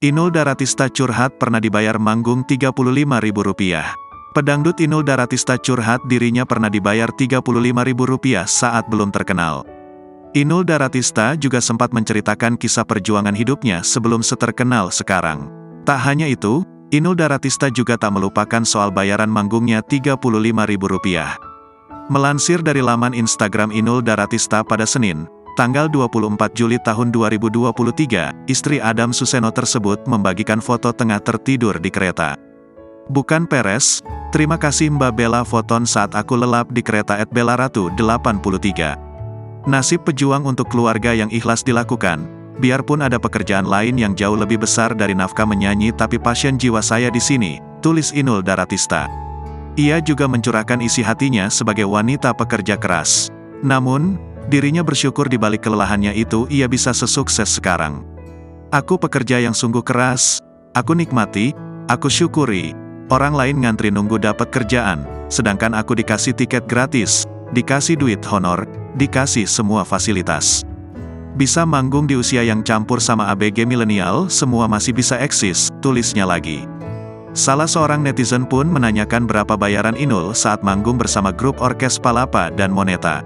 Inul Daratista curhat pernah dibayar manggung Rp35.000. Pedangdut Inul Daratista curhat dirinya pernah dibayar Rp35.000 saat belum terkenal. Inul Daratista juga sempat menceritakan kisah perjuangan hidupnya sebelum seterkenal sekarang. Tak hanya itu, Inul Daratista juga tak melupakan soal bayaran manggungnya Rp35.000. Melansir dari laman Instagram Inul Daratista pada Senin, tanggal 24 Juli tahun 2023, istri Adam Suseno tersebut membagikan foto tengah tertidur di kereta. "Bukan peres, terima kasih Mbak Bella Foton saat aku lelap di kereta @bellaratu 83. Nasib pejuang untuk keluarga yang ikhlas dilakukan, biarpun ada pekerjaan lain yang jauh lebih besar dari nafkah menyanyi tapi pasien jiwa saya di sini," tulis Inul Daratista. Ia juga mencurahkan isi hatinya sebagai wanita pekerja keras. Namun, dirinya bersyukur di balik kelelahannya itu ia bisa sesukses sekarang. "Aku pekerja yang sungguh keras, aku nikmati, aku syukuri. Orang lain ngantri nunggu dapat kerjaan, sedangkan aku dikasih tiket gratis, dikasih duit honor, dikasih semua fasilitas. Bisa manggung di usia yang campur sama ABG milenial, semua masih bisa eksis," tulisnya lagi. Salah seorang netizen pun menanyakan berapa bayaran Inul saat manggung bersama grup orkes Palapa dan Moneta.